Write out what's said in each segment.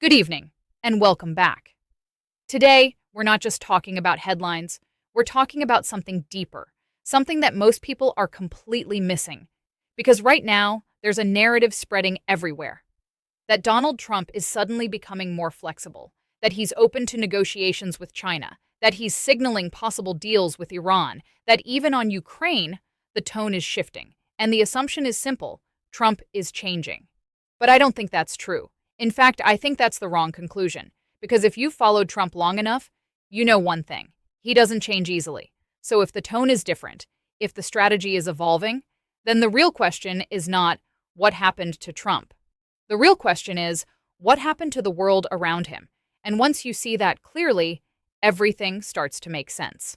Good evening, and welcome back. Today, we're not just talking about headlines, we're talking about something deeper, something that most people are completely missing. Because right now, there's a narrative spreading everywhere that Donald Trump is suddenly becoming more flexible, that he's open to negotiations with China, that he's signaling possible deals with Iran, that even on Ukraine, the tone is shifting. And the assumption is simple: Trump is changing. But I don't think that's true. In fact, I think that's the wrong conclusion. Because if you've followed Trump long enough, you know one thing: he doesn't change easily. So if the tone is different, if the strategy is evolving, then the real question is not what happened to Trump. The real question is what happened to the world around him. And once you see that clearly, everything starts to make sense.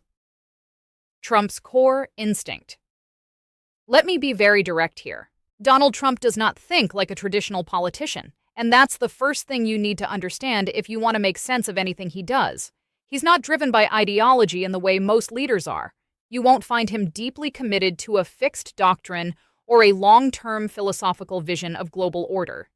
Trump's core instinct. Let me be very direct here. Donald Trump does not think like a traditional politician. And that's the first thing you need to understand if you want to make sense of anything he does. He's not driven by ideology in the way most leaders are. You won't find him deeply committed to a fixed doctrine or a long-term philosophical vision of global order.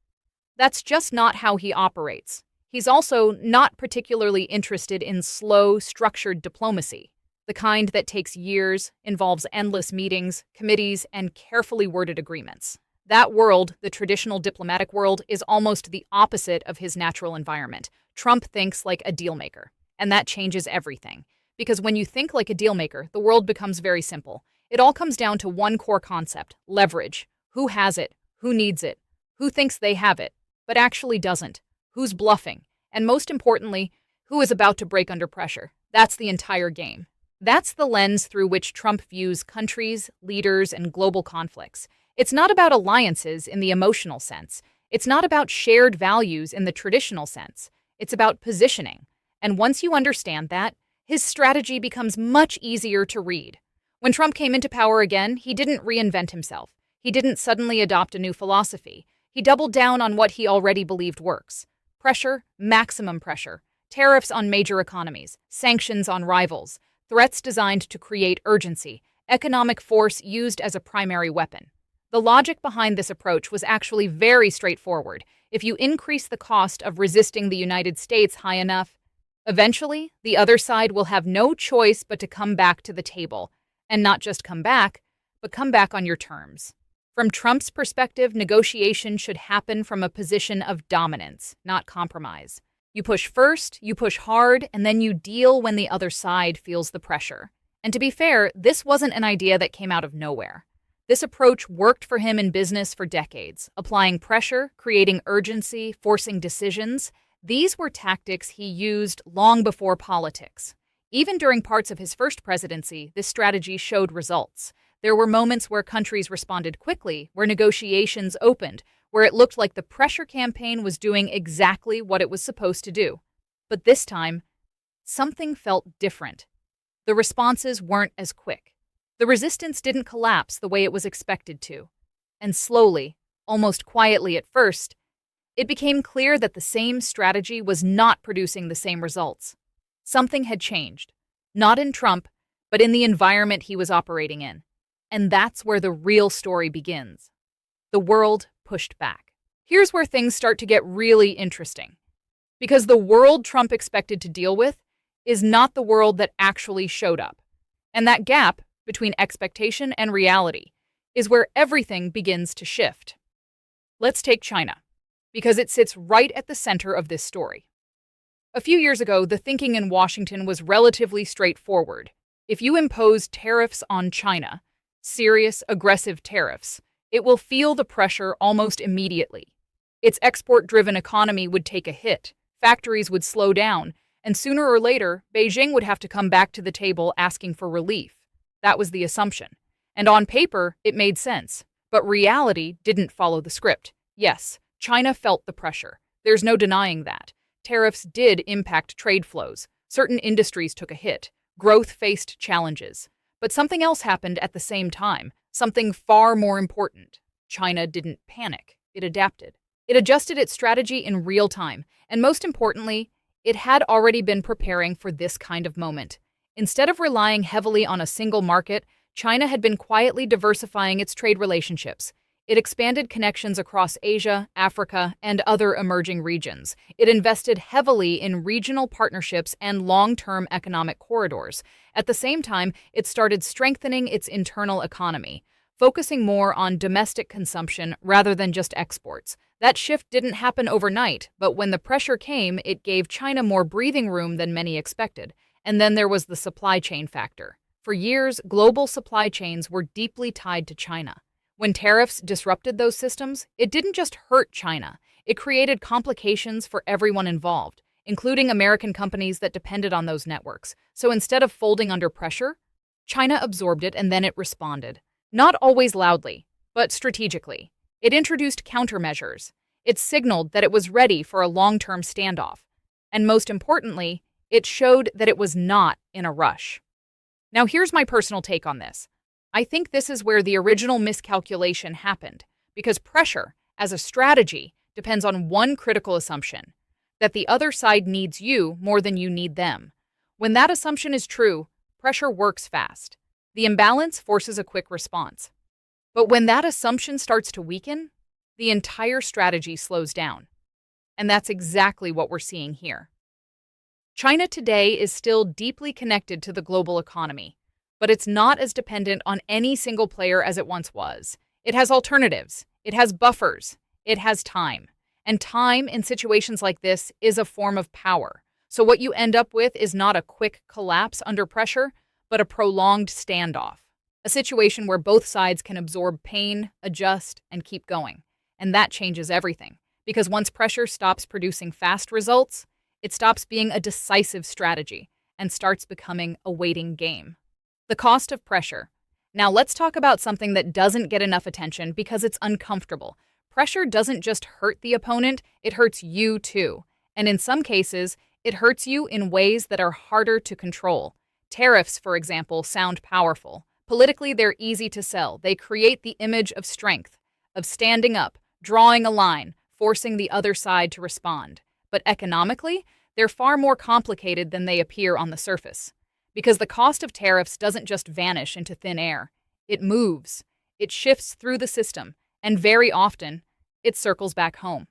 That's just not how he operates. He's also not particularly interested in slow, structured diplomacy, the kind that takes years, involves endless meetings, committees, and carefully worded agreements. That world, the traditional diplomatic world, is almost the opposite of his natural environment. Trump thinks like a dealmaker, and that changes everything. Because when you think like a dealmaker, the world becomes very simple. It all comes down to one core concept: leverage. Who has it? Who needs it? Who thinks they have it, but actually doesn't? Who's bluffing? And most importantly, who is about to break under pressure? That's the entire game. That's the lens through which Trump views countries, leaders, and global conflicts. It's not about alliances in the emotional sense. It's not about shared values in the traditional sense. It's about positioning. And once you understand that, his strategy becomes much easier to read. When Trump came into power again, he didn't reinvent himself. He didn't suddenly adopt a new philosophy. He doubled down on what he already believed works: pressure, maximum pressure, tariffs on major economies, sanctions on rivals, threats designed to create urgency, economic force used as a primary weapon. The logic behind this approach was actually very straightforward. If you increase the cost of resisting the United States high enough, eventually the other side will have no choice but to come back to the table. And not just come back, but come back on your terms. From Trump's perspective, negotiation should happen from a position of dominance, not compromise. You push first, you push hard, and then you deal when the other side feels the pressure. And to be fair, this wasn't an idea that came out of nowhere. This approach worked for him in business for decades, applying pressure, creating urgency, forcing decisions. These were tactics he used long before politics. Even during parts of his first presidency, this strategy showed results. There were moments where countries responded quickly, where negotiations opened, where it looked like the pressure campaign was doing exactly what it was supposed to do. But this time, something felt different. The responses weren't as quick. The resistance didn't collapse the way it was expected to. And slowly, almost quietly at first, it became clear that the same strategy was not producing the same results. Something had changed, not in Trump, but in the environment he was operating in. And that's where the real story begins. The world pushed back. Here's where things start to get really interesting. Because the world Trump expected to deal with is not the world that actually showed up. And that gap between expectation and reality is where everything begins to shift. Let's take China, because it sits right at the center of this story. A few years ago, the thinking in Washington was relatively straightforward. If you impose tariffs on China, serious, aggressive tariffs, it will feel the pressure almost immediately. Its export-driven economy would take a hit, factories would slow down, and sooner or later, Beijing would have to come back to the table asking for relief. That was the assumption. And on paper, it made sense. But reality didn't follow the script. Yes, China felt the pressure. There's no denying that. Tariffs did impact trade flows. Certain industries took a hit. Growth faced challenges. But something else happened at the same time, something far more important. China didn't panic. It adapted. It adjusted its strategy in real time. And most importantly, it had already been preparing for this kind of moment. Instead of relying heavily on a single market, China had been quietly diversifying its trade relationships. It expanded connections across Asia, Africa, and other emerging regions. It invested heavily in regional partnerships and long-term economic corridors. At the same time, it started strengthening its internal economy, focusing more on domestic consumption rather than just exports. That shift didn't happen overnight, but when the pressure came, it gave China more breathing room than many expected. And then there was the supply chain factor. For years, global supply chains were deeply tied to China. When tariffs disrupted those systems, it didn't just hurt China. It created complications for everyone involved, including American companies that depended on those networks. So instead of folding under pressure, China absorbed it and then it responded. Not always loudly, but strategically. It introduced countermeasures. It signaled that it was ready for a long-term standoff. And most importantly, it showed that it was not in a rush. Now here's my personal take on this. I think this is where the original miscalculation happened, because pressure, as a strategy, depends on one critical assumption, that the other side needs you more than you need them. When that assumption is true, pressure works fast. The imbalance forces a quick response. But when that assumption starts to weaken, the entire strategy slows down. And that's exactly what we're seeing here. China today is still deeply connected to the global economy, but it's not as dependent on any single player as it once was. It has alternatives, it has buffers, it has time. And time in situations like this is a form of power. So what you end up with is not a quick collapse under pressure, but a prolonged standoff. A situation where both sides can absorb pain, adjust, and keep going. And that changes everything. Because once pressure stops producing fast results, it stops being a decisive strategy and starts becoming a waiting game. The cost of pressure. Now let's talk about something that doesn't get enough attention because it's uncomfortable. Pressure doesn't just hurt the opponent, it hurts you too. And in some cases, it hurts you in ways that are harder to control. Tariffs, for example, sound powerful. Politically, they're easy to sell. They create the image of strength, of standing up, drawing a line, forcing the other side to respond. But economically, they're far more complicated than they appear on the surface. Because the cost of tariffs doesn't just vanish into thin air. It moves, it shifts through the system, and very often, it circles back home.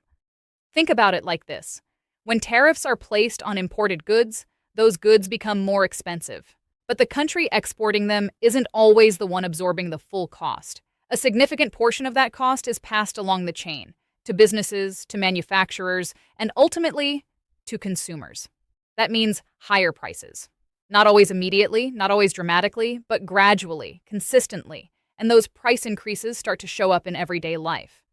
Think about it like this. When tariffs are placed on imported goods, those goods become more expensive. But the country exporting them isn't always the one absorbing the full cost. A significant portion of that cost is passed along the chain, to businesses, to manufacturers, and ultimately, to consumers. That means higher prices. Not always immediately, not always dramatically, but gradually, consistently, and those price increases start to show up in everyday life.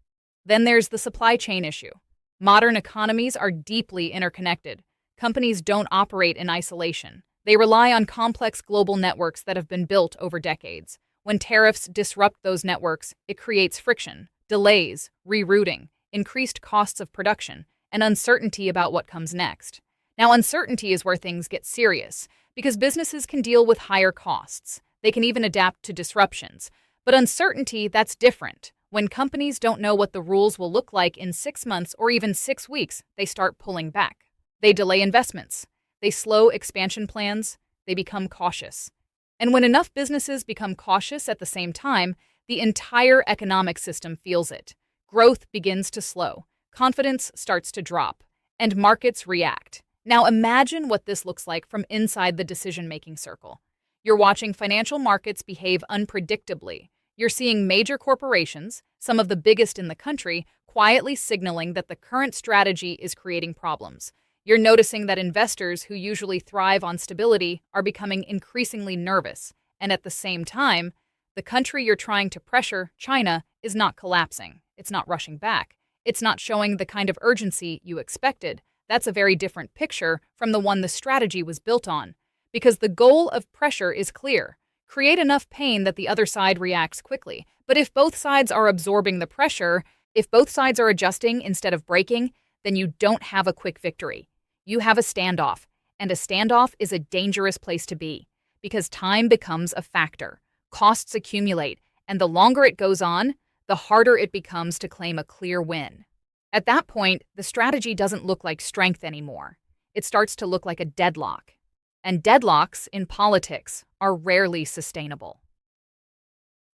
Then there's the supply chain issue. Modern economies are deeply interconnected. Companies don't operate in isolation. They rely on complex global networks that have been built over decades. When tariffs disrupt those networks, it creates friction, delays, rerouting, increased costs of production, and uncertainty about what comes next. Now, uncertainty is where things get serious, because businesses can deal with higher costs. They can even adapt to disruptions. But uncertainty, that's different. When companies don't know what the rules will look like in 6 months or even 6 weeks, they start pulling back. They delay investments. They slow expansion plans. They become cautious. And when enough businesses become cautious at the same time, the entire economic system feels it. Growth begins to slow. Confidence starts to drop. And markets react. Now imagine what this looks like from inside the decision-making circle. You're watching financial markets behave unpredictably. You're seeing major corporations, some of the biggest in the country, quietly signaling that the current strategy is creating problems. You're noticing that investors who usually thrive on stability are becoming increasingly nervous. And at the same time, the country you're trying to pressure, China, is not collapsing. It's not rushing back. It's not showing the kind of urgency you expected. That's a very different picture from the one the strategy was built on. Because the goal of pressure is clear. Create enough pain that the other side reacts quickly. But if both sides are absorbing the pressure, if both sides are adjusting instead of breaking, then you don't have a quick victory. You have a standoff. And a standoff is a dangerous place to be. Because time becomes a factor. Costs accumulate. And the longer it goes on, the harder it becomes to claim a clear win. At that point, the strategy doesn't look like strength anymore. It starts to look like a deadlock. And deadlocks in politics are rarely sustainable.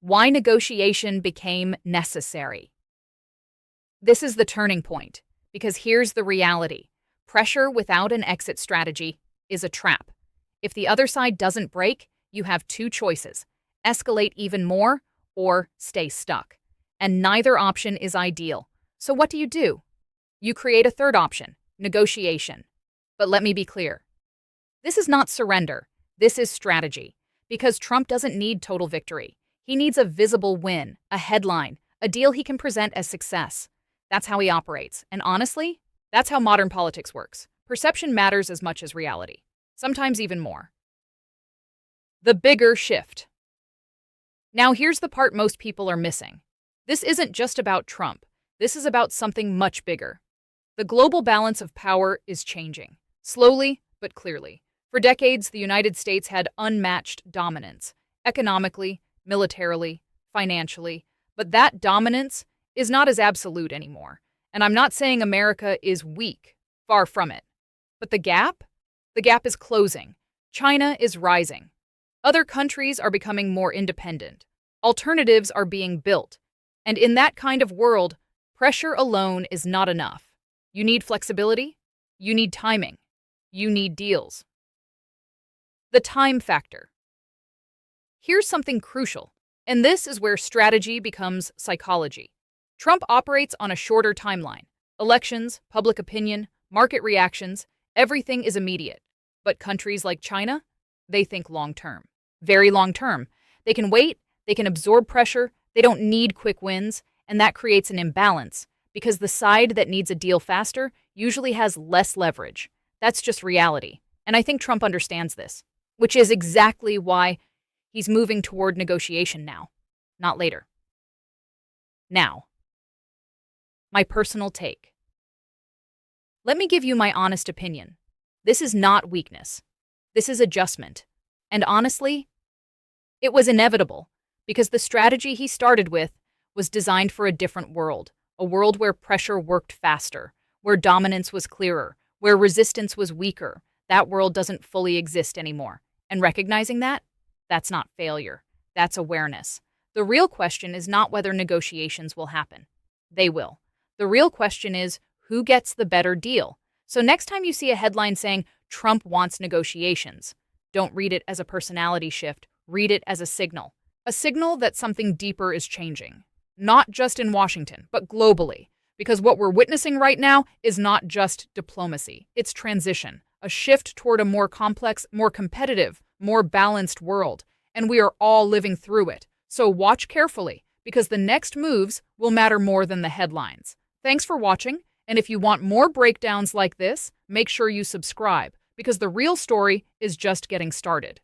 Why negotiation became necessary. This is the turning point, because here's the reality. Pressure without an exit strategy is a trap. If the other side doesn't break, you have two choices: escalate even more or stay stuck. And neither option is ideal. So what do? You create a third option: negotiation. But let me be clear. This is not surrender. This is strategy. Because Trump doesn't need total victory. He needs a visible win, a headline, a deal he can present as success. That's how he operates. And honestly, that's how modern politics works. Perception matters as much as reality. Sometimes even more. The bigger shift. Now here's the part most people are missing. This isn't just about Trump. This is about something much bigger. The global balance of power is changing. Slowly, but clearly. For decades, the United States had unmatched dominance. Economically, militarily, financially. But that dominance is not as absolute anymore. And I'm not saying America is weak. Far from it. But the gap? The gap is closing. China is rising. Other countries are becoming more independent. Alternatives are being built. And in that kind of world, pressure alone is not enough. You need flexibility. You need timing. You need deals. The time factor. Here's something crucial, and this is where strategy becomes psychology. Trump operates on a shorter timeline. Elections, public opinion, market reactions, everything is immediate. But countries like China, they think long-term. Very long-term. They can wait, they can absorb pressure, they don't need quick wins, and that creates an imbalance, because the side that needs a deal faster usually has less leverage. That's just reality, and I think Trump understands this, which is exactly why he's moving toward negotiation now, not later. Now, my personal take. Let me give you my honest opinion. This is not weakness. This is adjustment. And honestly, it was inevitable, because the strategy he started with was designed for a different world, a world where pressure worked faster, where dominance was clearer, where resistance was weaker. That world doesn't fully exist anymore. And recognizing that, that's not failure. That's awareness. The real question is not whether negotiations will happen. They will. The real question is who gets the better deal. So next time you see a headline saying Trump wants negotiations, don't read it as a personality shift. Read it as a signal. A signal that something deeper is changing. Not just in Washington, but globally. Because what we're witnessing right now is not just diplomacy. It's transition. A shift toward a more complex, more competitive, more balanced world. And we are all living through it. So watch carefully, because the next moves will matter more than the headlines. Thanks for watching, and if you want more breakdowns like this, make sure you subscribe, because the real story is just getting started.